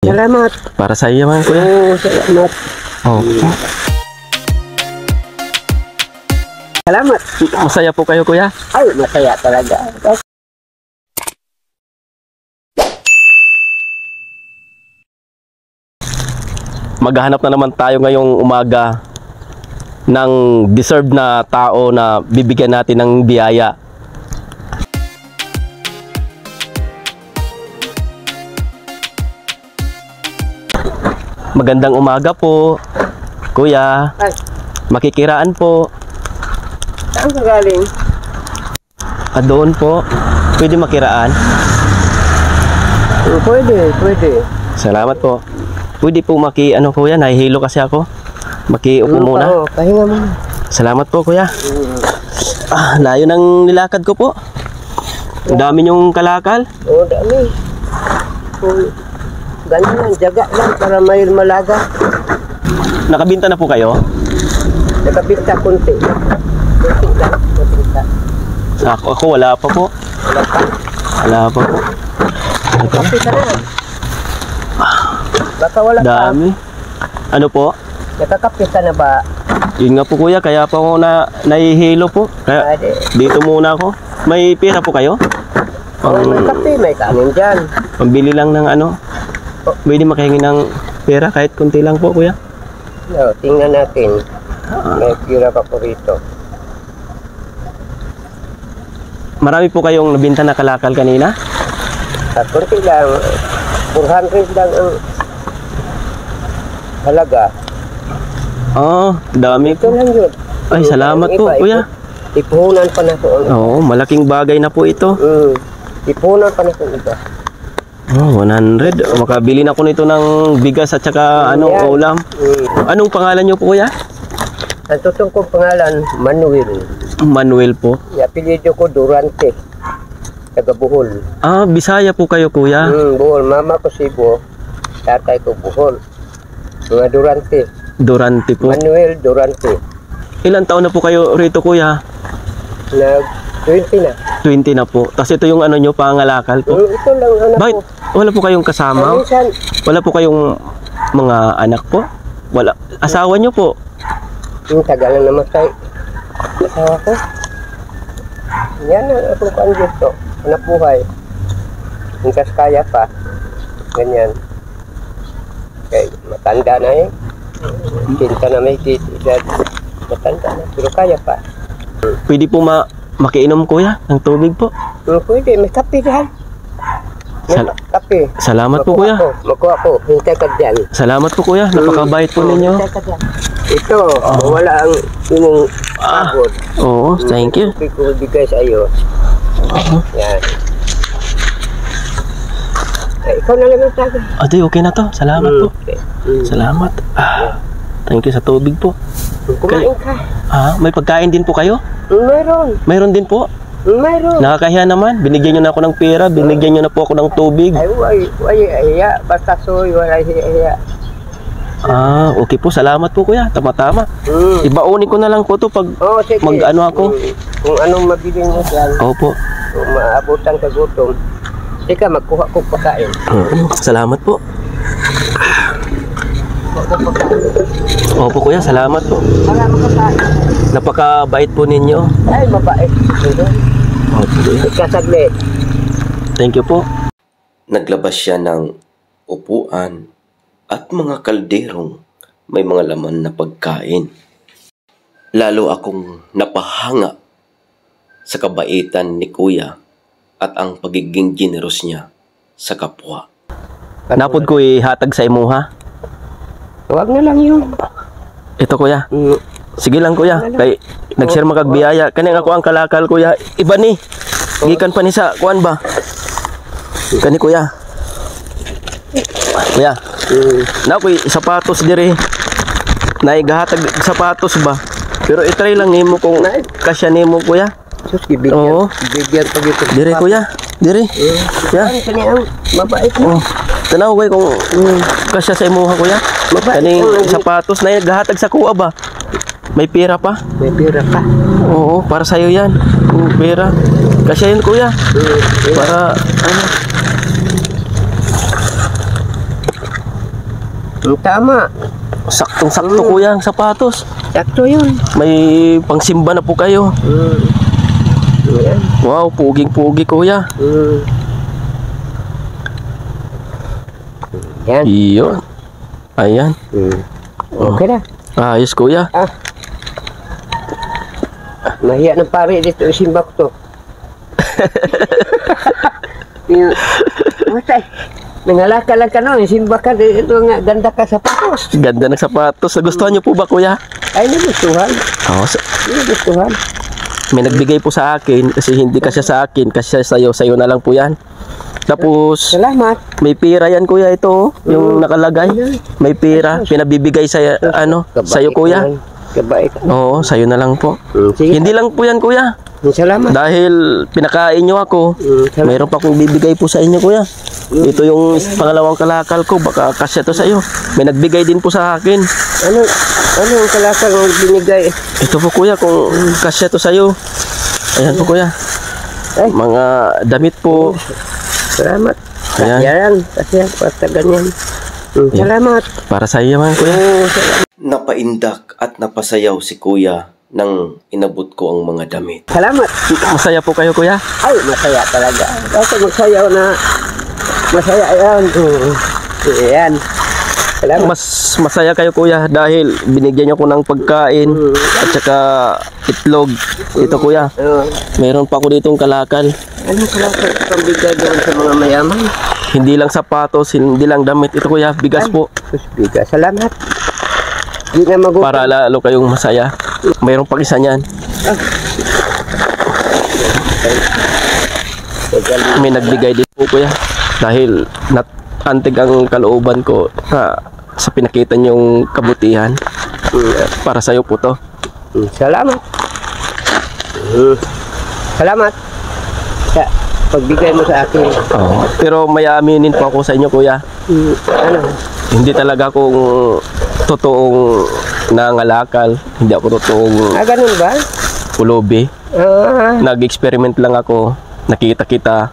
you. Salamat. Para sa iyo man, kuya. Oo, salamat. Oh. Salamat. Masaya po kayo, kuya? Ay, masaya talaga. Maghahanap na naman tayo ngayong umaga ng deserved na tao na bibigyan natin ng biyaya. Magandang umaga po, kuya. Ay, Makikiraan po. saan ka galing? Doon po. Pwede makiraan? Pwede, pwede. Salamat po. Pwede po ano kuya, nahihilo kasi ako. Makiupo muna. Oo, pahinga muna. Salamat po kuya. Layo ng nilakad ko po. Ang dami niyong kalakal. Oo, dami. Kung ganyan lang, jaga lang para may malaga. Nakabinta na po kayo? Nakabinta konti. Konti lang, nakabinta. Ako wala pa po. Wala pa. Wala pa po. Ito. Kapi ka na. Baka wala pa. Dami. Ano po? Nakakapi ka na ba? Yun nga po kuya, kaya pa ako nahihilo po. Kaya dito muna ako. May pera po kayo? Oo, may kape, may kanin dyan. Pambili lang ng ano. Pwede makahingi ng pera kahit kunti lang po kuya. No, tingnan natin. May pira pa po rito. Marami po kayong nabinta na kalakal kanina? At konti lang, 400 lang ang halaga. Dami Ito po. lang yun. Ay, salamat po kuya. Ipuhunan pa na po. Oo, malaking bagay na po ito. Ipuhunan pa na po iba. 100. Makabili na ko nito ng bigas at saka ulam. Anong pangalan niyo po kuya? Ang totoong kong pangalan, Manuel. Manuel po. Apelyido ko Durante. Taga Bohol. Bisaya po kayo kuya. Bohol. Mama ko Cebu. Tatay ko Bohol. Mga Durante. Durante po. Manuel Durante. Ilan taon na po kayo rito kuya? 20 na. 20 na po. Tapos ito yung ano nyo, pangalakal po. Ito lang anak Bakit? ko. Wala po kayong kasama? Minsan, Wala po kayong mga anak po? Wala. Asawa nyo po? yung tagal na namatay. Asawa ko. Yan ang akong kaan dito. Anak buhay. Hingkas kaya pa. Ganyan. Okay, matanda na eh. Pinta na may edad. Matanda na. Pero kaya pa. Pwede po makiinom kuya ng tubig po? Pwede. May kape dyan. May kape. Salamat po kuya. Makuha ko. Hintay ka dyan. Salamat po kuya. Napakabait po ninyo. Hintay ka dyan. Ito. Wala ang imong pagod. Oo, thank you. Ko bigay sa iyo. Yan. Ikaw na lang ang taga. Ate, okay na to. Salamat po. Okay. Salamat. Thank you sa tubig po. Kumain ka. May pagkain din po kayo? Mayroon. Mayroon din po? Mayroon. Nakakahiya naman. Binigyan nyo na ako ng pera. Binigyan nyo na po ako ng tubig. Ay, hiya. Basta soy, wala hiya. Okay po. Salamat po kuya. Tama-tama. Ibaunin ko na lang po to pag Sige. mag-ano ako. Kung anong mabili mo dyan. Opo. Kung maabutan ka gutom. Sige, magkuha ko pagkain. Salamat po. Opo kuya, salamat po. Para makakain. Napakabait po ninyo. Ay, mabait. Opo kuya. Kasaglit. Thank you po. Naglabas siya ng upuan at mga kalderong may mga laman na pagkain. Lalo akong napahanga sa kabaitan ni kuya at ang pagiging generous niya sa kapwa. Napod ko ihatag sa imuha. Huwag na lang yun. Ito kuya. Sige lang kuya. Kay nag-share makagbiyaya. Kaning ako ang kalakal kuya. Iba ni. Gikan pa ni sa kuan ba? Kani kuya. Kuya. Na ko'y sapatos dire. Naigahatag sapatos ba? Pero itry lang nimo kung kasya nimo kuya. Sus, bibigyan. Oo. Bibigyan pa dito. Dire kuya. Dire. Ya. Ang kanyang mabait mo. Tanaw koy kung kasya sa imuha kuya. Kaning sapatos na gahatag sa kuha ba? May pera pa? May pera pa. Oo, para sa iyo 'yan. Pera. Kasya yun kuya. Para ano? Tama. Saktong-sakto kuya ang sapatos. Sakto yun. May pangsimba na po kayo. Yan. Wow, puging-pugi kuya. Yan. Iyon. Ayan. Okay na. Ayos kuya. Mahiya ng pare dito. Simba ko to. Matay. Nangalakalan ka nun. Simba ka dito nga. Ganda ka sa patos. Ganda ng sapatos. Nagustuhan niyo po ba kuya? Ay, nagustuhan. Oh, Nagustuhan. may nagbigay po sa akin kasi hindi kasya sa akin, kasya sa'yo na lang po yan. Tapos Salamat. may pira yan kuya, ito yung nakalagay. May pira pinabibigay sa sa'yo kuya. Kabait. Oo, sa'yo na lang po. Sige. Hindi lang po yan kuya. Salamat. Dahil pinakain nyo ako, mayroon pa akong bibigay po sa inyo kuya. Ito yung pangalawang kalakal ko, baka kasya to sa iyo. May nagbigay din po sa akin. Ano ang kalakal mo binigay? Ito po kuya, kung kasya to sa iyo. Ayan po kuya. Ay. Mga damit po. Salamat. Ayan. Yan. Kasi basta ganyan. Salamat. Para sa iyo man kuya. Napaindak at napasayaw si kuya nang inabot ko ang mga damit. Salamat. Masaya po kayo kuya. Ay, masaya talaga. Kasi magsayaw na masaya yan. Yan. Salamat. Mas masaya kayo kuya dahil binigyan niyo ko ng pagkain at saka itlog. Ito kuya. Meron pa ako ditong kalakal. Anong kalakal pambigay doon sa mga mayaman? Hindi lang sapatos, hindi lang damit. Ito kuya, bigas po. Bigas. Salamat. Hindi na magutom. Para lalo kayong masaya. Mayroon pang isa niyan. May nagbigay din po kuya. Dahil antig ang kalooban ko sa pinakita niyong kabutihan. Para sa'yo po to. Salamat. Salamat. Sa pagbigay mo sa akin. Oo. Pero may aminin po ako sa inyo kuya. Ano? Hindi talaga akong totoong nangalakal. Hindi ako totoong Ganun ba? pulubi. Nag-experiment lang ako. Nakita kita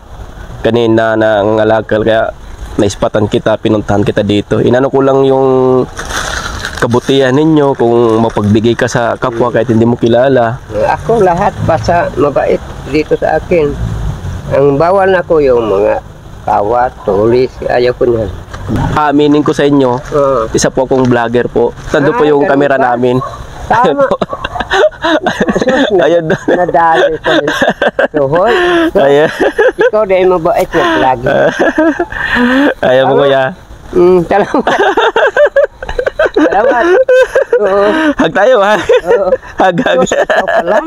kanina na nangalakal kaya naispatan kita, pinuntahan kita dito. Inano ko lang yung kabutihan ninyo kung mapagbigay ka sa kapwa kahit hindi mo kilala. Ako lahat basta mabait dito sa akin. Ang bawal na ko yung mga kawat, tulis, ayaw ko niyan. Aminin ko sa inyo, isa po akong vlogger po. Tando po yung ganun camera ba? namin. Tama. Ayun. Nadali ko. Suhol. Ayan. Ikaw din mabait na lagi. Ayan po kuya. Salamat. Salamat. Oo. Hag tayo ha. Oo. Hag. Ikaw pala.